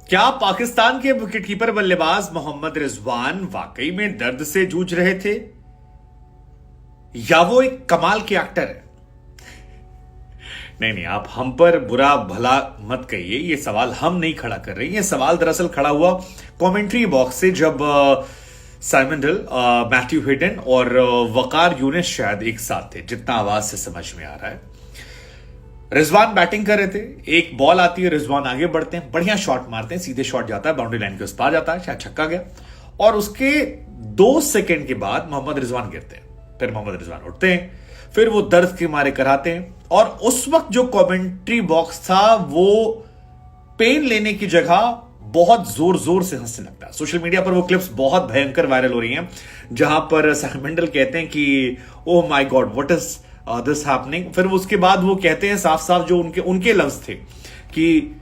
क्या पाकिस्तान के विकेटकीपर बल्लेबाज मोहम्मद रिजवान वाकई में दर्द से जूझ रहे थे या वो एक कमाल के एक्टर है? नहीं नहीं, आप हम पर बुरा भला मत कहिए। ये सवाल हम नहीं खड़ा कर रहे। ये सवाल दरअसल खड़ा हुआ कमेंट्री बॉक्स से, जब साइमन डिल, मैथ्यू हेडन और वकार यूनिस शायद एक साथ थे, जितना आवाज से समझ में आ रहा है। रिजवान बैटिंग कर रहे थे, एक बॉल आती है, रिजवान आगे बढ़ते हैं, बढ़िया शॉट मारते हैं, सीधे शॉट जाता है, बाउंड्री लाइन के उस पार जाता है, शायद छक्का गया। और उसके 2 सेकंड के बाद मोहम्मद रिजवान गिरते हैं, फिर मोहम्मद रिजवान उठते हैं, फिर वो दर्द के मारे कराते हैं। और उस वक्त जो कमेंट्री बॉक्स था वो पेन लेने की जगह बहुत जोर जोर से हंसने लगता है। सोशल मीडिया पर वो क्लिप्स बहुत भयंकर वायरल हो रही हैं, जहां पर साइमन डिल कहते हैं कि oh my God what is this happening. फिर उसके बाद वो कहते हैं साफ साफ, जो उनके लफ्ज थे कि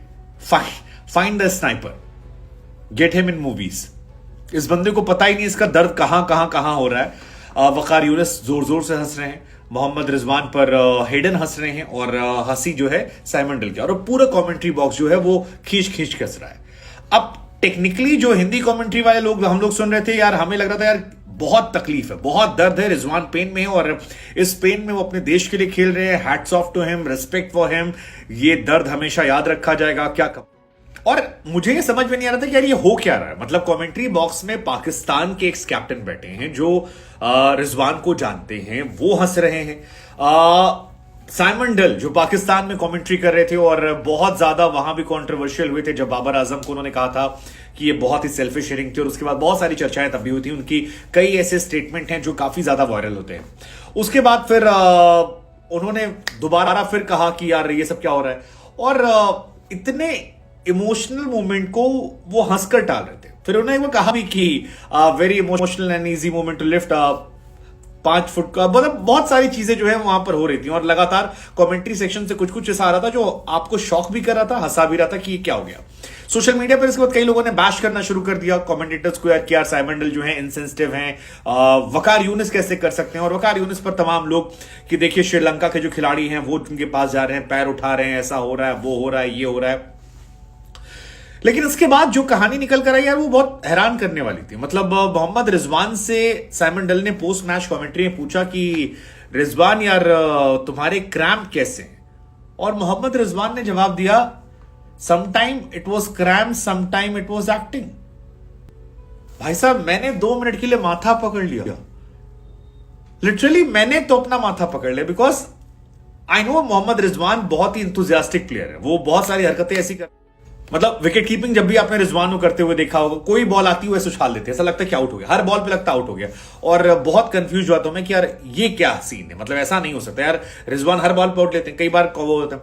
find the sniper, get him in movies. इस बंदे को पता ही नहीं इसका दर्द कहां हो रहा है। वकार यूनिस जोर जोर से हंस रहे हैं, मोहम्मद रिजवान पर हेडन हंस रहे हैं, और हंसी जो है साइमन डिल की, और पूरा कमेंट्री बॉक्स जो है वो खींच खींच के हंस रहा है। अब टेक्निकली जो हिंदी कमेंट्री वाले लोग हम लोग सुन रहे थे, यार हमें लग रहा था यार बहुत तकलीफ है, बहुत दर्द है, रिजवान पेन में है, और इस पेन में वो अपने देश के लिए खेल रहे हैं। Hats off to him, respect for him, ये दर्द हमेशा याद रखा जाएगा। क्या कब? और मुझे ये समझ में नहीं आ रहा था कि यार ये हो क्या रहा है। मतलब कमेंट्री बॉक्स में पाकिस्तान के एक्स कैप्टन बैठे हैं जो रिजवान को जानते हैं, वो हंस रहे हैं। साइमन डिल जो पाकिस्तान में कमेंट्री कर रहे थे, और बहुत ज्यादा वहां भी कंट्रोवर्शियल हुए थे जब बाबर आजम को उन्होंने कहा था कि ये बहुत ही सेल्फिश शेयरिंग थी, और उसके बाद बहुत सारी चर्चाएं तब भी हुई थी। उनकी कई ऐसे स्टेटमेंट हैं जो काफी ज्यादा वायरल होते हैं। उसके बाद फिर उन्होंने दोबारा फिर कहा कि यार ये सब क्या हो रहा है, और इतने इमोशनल मोमेंट को वो हंसकर टाल रहे थे। फिर उन्होंने वो कहा भी कि very emotional and easy moment to lift 5 foot का, मतलब बहुत सारी चीजें जो है वहां पर हो रही थी, और लगातार कमेंट्री सेक्शन से कुछ कुछ ऐसा आ रहा था जो आपको शॉक भी कर रहा था, हंसा भी रहा था कि ये क्या हो गया। सोशल मीडिया पर इसके बाद कई लोगों ने बैश करना शुरू कर दिया कमेंटेटर्स को, यार कि यार साइमन डिल जो है इनसेंसिटिव हैं, वकार यूनिस कैसे कर सकते हैं। और वकार यूनिस पर तमाम लोग कि देखिए श्रीलंका के जो खिलाड़ी हैं वो उनके पास जा रहे हैं, पैर उठा रहे हैं, ऐसा हो रहा है, वो हो रहा है, ये हो रहा है। लेकिन इसके बाद जो कहानी निकल कर आई यार वो बहुत हैरान करने वाली थी। मतलब मोहम्मद रिजवान से साइमन डिल ने पोस्ट मैच कमेंट्री में पूछा कि रिजवान यार तुम्हारे क्रैम्प कैसे हैं, और मोहम्मद रिजवान ने जवाब दिया sometime it was cramp, sometime it was acting. भाई साहब, मैंने 2 मिनट के लिए माथा पकड़ लिया, लिटरली मैंने तो अपना माथा पकड़ लिया, because I know Mohammad Rizwan बहुत ही इंथुजियास्टिक प्लेयर है। वो बहुत सारी हरकतें ऐसी कर, मतलब विकेट कीपिंग जब भी आपने रिजवान को करते हुए देखा होगा, कोई बॉल आती हुई उछाल देते, ऐसा लगता है कि आउट हो गया, हर बॉल पे लगता आउट हो गया। और बहुत कंफ्यूज हुआ था मैं कि यार ये क्या सीन है, मतलब ऐसा नहीं हो सकता यार, रिजवान हर बॉल पे आउट लेते हैं, कई बार वो होता है।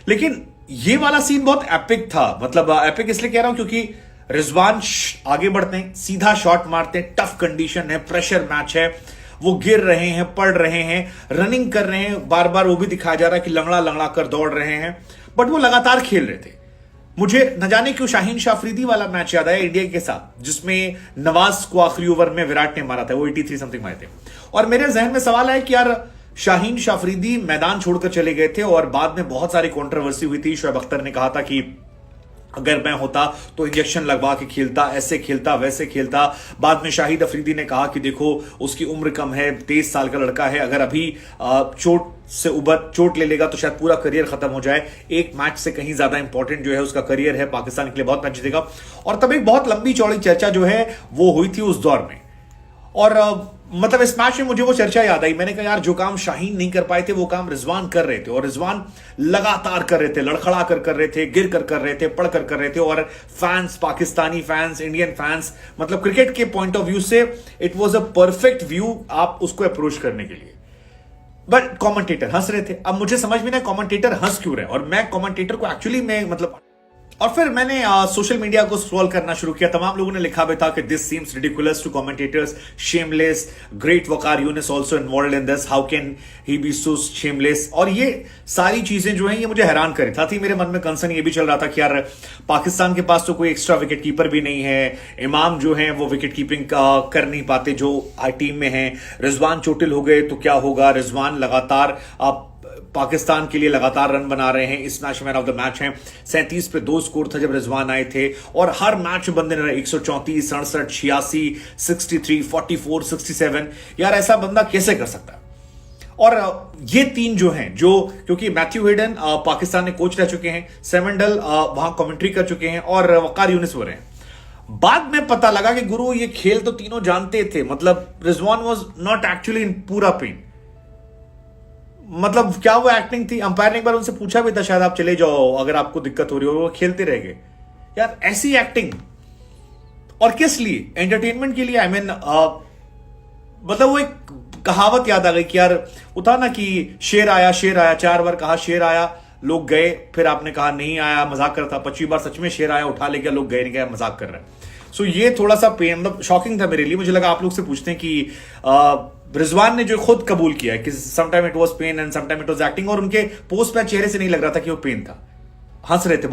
लेकिन ये वाला सीन बहुत एपिक था। मतलब एपिक इसलिए कह रहा हूं क्योंकि रिजवान आगे बढ़ते हैं, सीधा शॉट मारते हैं, टफ कंडीशन है, प्रेशर मैच है, वो गिर रहे हैं, पड़ रहे हैं, रनिंग कर रहे हैं, बार बार वो भी दिखाया जा रहा है कि लंगड़ा लंगड़ा कर दौड़ रहे हैं, बट वो लगातार खेल रहे थे। मुझे न जाने क्यों शाहीन शाह अफरीदी वाला मैच याद आया इंडिया के साथ, जिसमें नवाज को आखिरी ओवर में विराट ने मारा था, वो 83 समथिंग मारे थे। और मेरे जहन में सवाल है कि यार शाहीन शाह अफरीदी मैदान छोड़कर चले गए थे, और बाद में बहुत सारी कंट्रोवर्सी हुई थी। शोएब अख्तर ने कहा था कि अगर मैं होता तो इंजेक्शन लगवा के खेलता, ऐसे खेलता, वैसे खेलता। बाद में शाहिद अफरीदी ने कहा कि देखो उसकी उम्र कम है, 23 साल का लड़का है, अगर अभी चोट ले लेगा तो शायद पूरा करियर खत्म हो जाए। एक मैच से कहीं ज्यादा इंपॉर्टेंट जो है उसका करियर है, पाकिस्तान के लिए बहुत मैच जीतेगा। और तब एक बहुत लंबी चौड़ी चर्चा जो है वो हुई थी उस दौर में। और मतलब इस मैच में मुझे वो चर्चा याद आई, मैंने कहा यार जो काम शाहीन नहीं कर पाए थे वो काम रिजवान कर रहे थे, और रिजवान लगातार कर रहे थे, लड़खड़ा कर रहे थे, गिर कर रहे थे, पढ़ कर रहे थे। और fans, Pakistani fans, Indian fans, मतलब क्रिकेट के पॉइंट ऑफ व्यू से it was a perfect view आप उसको अप्रोच करने के लिए। बट कमेंटेटर हंस रहे थे। अब मुझे समझ में नहीं कमेंटेटर हंस क्यों रहे, और मैं कमेंटेटर को एक्चुअली मैं मतलब, और फिर मैंने सोशल मीडिया को स्क्रॉल करना शुरू किया। तमाम लोगों ने लिखा भी था कि this seems ridiculous to commentators, shameless, great Waqar Younis also involved in this, how can he be so shameless. और ये सारी चीजें जो हैं ये मुझे हैरान कर रही था। मेरे मन में कंसर्न ये भी चल रहा था कि यार पाकिस्तान के पास तो कोई एक्स्ट्रा विकेट कीपर भी नहीं है, इमाम जो है वो विकेट कीपिंग कर नहीं पाते जो टीम में है, रिजवान चोटिल हो गए तो क्या होगा, रिजवान लगातार आप पाकिस्तान के लिए लगातार रन बना रहे हैं, इस match man of the match हैं। 37 पे 2 स्कोर था जब रिजवान आए थे, और हर मैच बंदे ने 134, 67, 86, 63, 44, 67। यार ऐसा बंदा कैसे कर सकता है? और ये तीन जो हैं, जो क्योंकि मैथ्यू हेडन पाकिस्तान में कोच रह चुके हैं, सेमेंडल वहां कमेंट्री कर चुके हैं, और वकार यूनिस हो रहे हैं। बाद में पता लगा कि गुरु ये खेल तो तीनों जानते थे, मतलब Rizwan was not actually in पूरा पेन। मतलब क्या वो एक्टिंग थी? अंपायर ने एक बार उनसे पूछा भी था शायद, आप चले जाओ अगर आपको दिक्कत हो रही हो, वो खेलते रह गए। यार ऐसी एक्टिंग, और किस लिए? एंटरटेनमेंट के लिए। आई मीन मतलब वो एक कहावत याद आ गई कि यार वो था ना कि शेर आया 4 बार कहा शेर आया, लोग गए, फिर आपने कहा नहीं आया, मजाक करता। 25 बार सच में शेर आया, उठा ले गया, लोग गए नहीं गए, मजाक कर रहे हैं। सो ये थोड़ा सा पेन, मतलब शॉकिंग था मेरे लिए। मुझे लगा आप लोग से पूछते हैं कि रिजवान ने जो खुद कबूल किया है कि sometime it was pain and sometime it was acting, और उनके पोस्ट पे चेहरे से नहीं लग रहा था कि वो पेन था, हंस रहे थे।